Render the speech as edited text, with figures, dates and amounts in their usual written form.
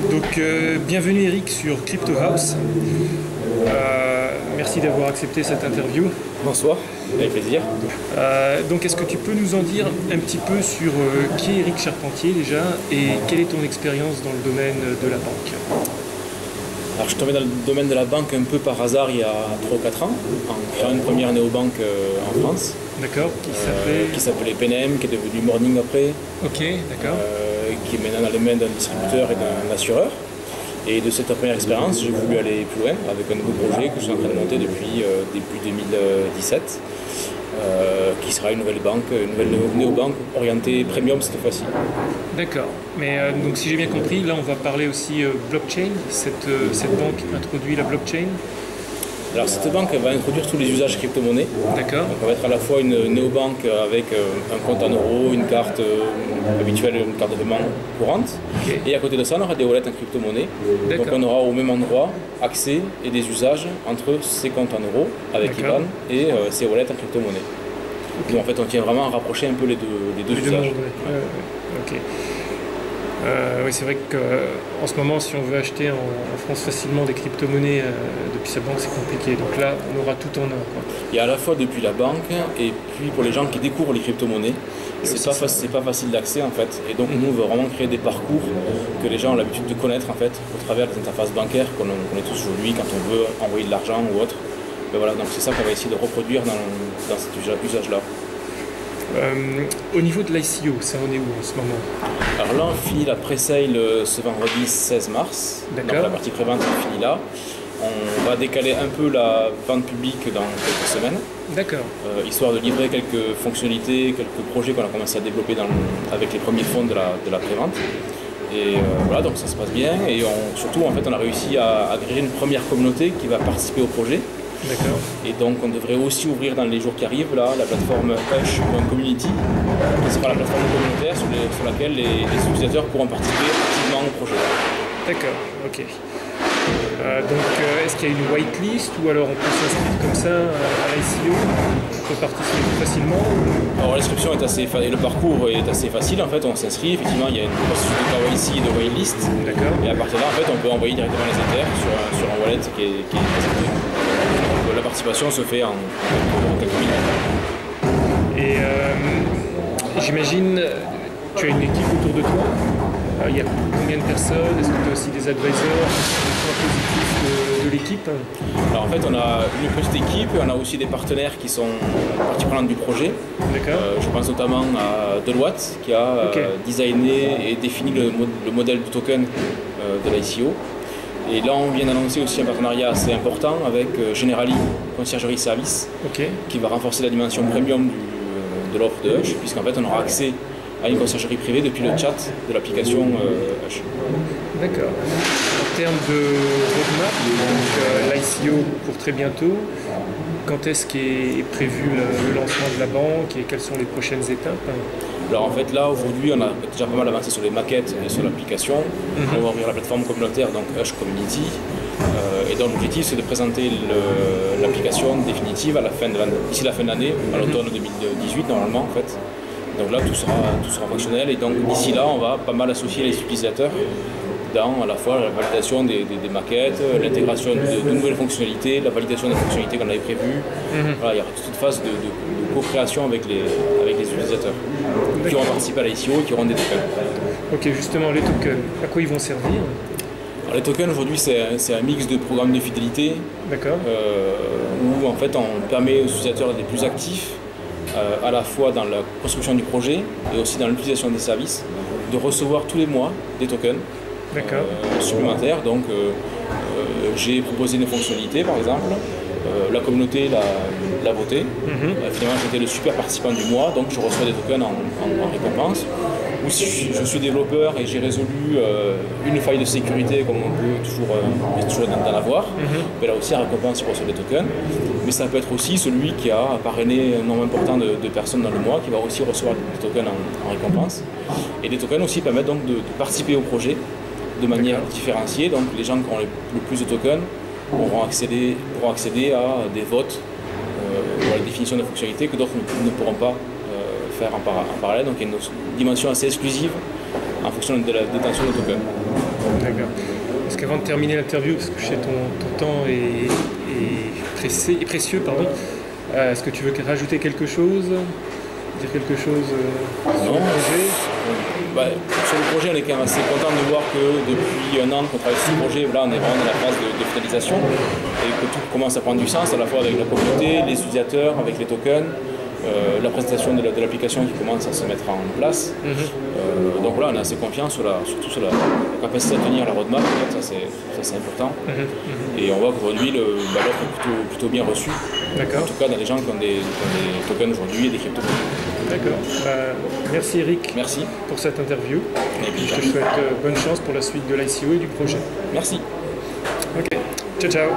Donc, bienvenue Eric sur Crypto House. Merci d'avoir accepté cette interview. Bonsoir, avec plaisir. Donc, est-ce que tu peux nous en dire un petit peu sur qui est Eric Charpentier déjà et quelle est ton expérience dans le domaine de la banque? Alors, je suis tombé dans le domaine de la banque un peu par hasard il y a 3 ou 4 ans, en créant une première néobanque en France. D'accord, qui s'appelait PNM, qui est devenu Morning après. Ok, d'accord. Qui est maintenant dans les mains d'un distributeur et d'un assureur. Et de cette première expérience, j'ai voulu aller plus loin avec un nouveau projet que je suis en train de monter depuis début 2017, qui sera une nouvelle banque, une nouvelle néobanque orientée premium cette fois-ci. D'accord. Mais donc si j'ai bien compris, là on va parler aussi blockchain. Cette banque introduit la blockchain. Alors cette banque va introduire tous les usages crypto-monnaies. D'accord. Donc on va être à la fois une néobanque avec un compte en euros, une carte habituelle, une carte de paiement courante. Okay. Et à côté de ça, on aura des wallets en crypto-monnaie. Donc on aura au même endroit accès et des usages entre ces comptes en euros avec IBAN et ces wallets en crypto-monnaie. Okay. Donc en fait on tient vraiment à rapprocher un peu les deux usages. Ok. Oui, c'est vrai qu'en ce moment, si on veut acheter en France facilement des crypto-monnaies depuis sa banque, c'est compliqué. Donc là, on aura tout en un. Il y a à la fois depuis la banque et puis pour les gens qui découvrent les crypto-monnaies, c'est pas facile d'accès en fait. Et donc nous, on veut vraiment créer des parcours que les gens ont l'habitude de connaître en fait, au travers des interfaces bancaires qu'on connaît tous aujourd'hui quand on veut envoyer de l'argent ou autre. Mais voilà, donc c'est ça qu'on va essayer de reproduire dans cet usage-là. Au niveau de l'ICO, ça en est où en ce moment? Alors là, on finit la pré-sale ce vendredi 16 mars. Donc la partie pré-vente est finie là. On va décaler un peu la vente publique dans quelques semaines. D'accord. Histoire de livrer quelques fonctionnalités, quelques projets qu'on a commencé à développer avec les premiers fonds de la pré-vente. Et voilà, donc ça se passe bien. Et surtout, en fait, on a réussi à agréger une première communauté qui va participer au projet. D'accord. Et donc on devrait aussi ouvrir dans les jours qui arrivent là, la plateforme Hush.community, qui sera la plateforme communautaire sur laquelle les utilisateurs pourront participer activement au projet. D'accord, ok. Donc est-ce qu'il y a une whitelist ou alors on peut s'inscrire comme ça à l'ICO? On peut participer plus facilement? Alors l'inscription est et le parcours est assez facile en fait, on s'inscrit, effectivement il y a une processus de KYC et de waitlist. D'accord. Et à partir de là en fait on peut envoyer directement les Ethers sur un wallet qui est présenté. La participation se fait en quelques minutes. Et j'imagine, tu as une équipe autour de toi. Il y a combien de personnes? Est-ce que tu as aussi des advisors, des points positifs de l'équipe? Alors en fait, on a une petite équipe, on a aussi des partenaires qui sont partie prenante du projet. D'accord. Je pense notamment à Deloitte qui a designé et défini le modèle du token de l'ICO. Et là, on vient d'annoncer aussi un partenariat assez important avec Generali Conciergerie Service, qui va renforcer la dimension premium de l'offre de Hush, puisqu'en fait, on aura accès à une conciergerie privée depuis le chat de l'application Hush. D'accord. En termes de roadmap, l'ICO pour très bientôt, quand est-ce qu'est prévu le lancement de la banque et quelles sont les prochaines étapes? Alors en fait là aujourd'hui on a déjà pas mal avancé sur les maquettes et sur l'application. On va ouvrir la plateforme communautaire, donc Hush Community. Et donc l'objectif c'est de présenter l'application définitive d'ici la fin de l'année, à l'automne 2018 normalement en fait. Donc là tout sera fonctionnel et donc d'ici là on va pas mal associer les utilisateurs dans à la fois la validation des maquettes, l'intégration de nouvelles fonctionnalités, la validation des fonctionnalités qu'on avait prévues. Voilà, il y aura toute une phase de co-création avec les utilisateurs qui auront participé à l'ICO et qui auront des tokens. Ok, justement les tokens, à quoi ils vont servir? Alors, les tokens aujourd'hui c'est un mix de programmes de fidélité où en fait on permet aux utilisateurs les plus actifs à la fois dans la construction du projet et aussi dans l'utilisation des services de recevoir tous les mois des tokens supplémentaires. Donc j'ai proposé une fonctionnalité par exemple, la communauté l'a voté. Finalement j'étais le super participant du mois, donc je reçois des tokens en récompense. Ou si je suis développeur et j'ai résolu une faille de sécurité, comme on peut toujours d'en avoir, mais là aussi la récompense reçoit des tokens. Mais ça peut être aussi celui qui a parrainé un nombre important de personnes dans le mois, qui va aussi recevoir des tokens en récompense. Et les tokens aussi permettent donc de participer au projet de manière différenciée. Donc les gens qui ont le plus de tokens pourront accéder à des votes ou à la définition de fonctionnalités que d'autres ne pourront pas faire en parallèle. Donc il y a une dimension assez exclusive en fonction de la détention de token. D'accord. Parce qu'avant de terminer l'interview, parce que je sais ton temps est précieux, pardon, est-ce que tu veux rajouter quelque chose? Dire quelque chose sur le projet? Sur le projet, on est quand même assez content de voir que depuis un an qu'on travaille sur ce projet, là on est vraiment dans la phase de finalisation et que tout commence à prendre du sens, à la fois avec la communauté, les utilisateurs, avec les tokens, la présentation de l'application qui commence à se mettre en place. Donc voilà, on est assez confiant surtout sur la capacité à tenir la roadmap, ça c'est important. Et on voit qu'aujourd'hui l'offre est plutôt bien reçue. En tout cas dans les gens qui ont des tokens aujourd'hui et des crypto-monnaies. D'accord. Merci Eric. Merci pour cette interview. Et puis je te souhaite bonne chance pour la suite de l'ICO et du projet. Merci. Ok. Ciao ciao.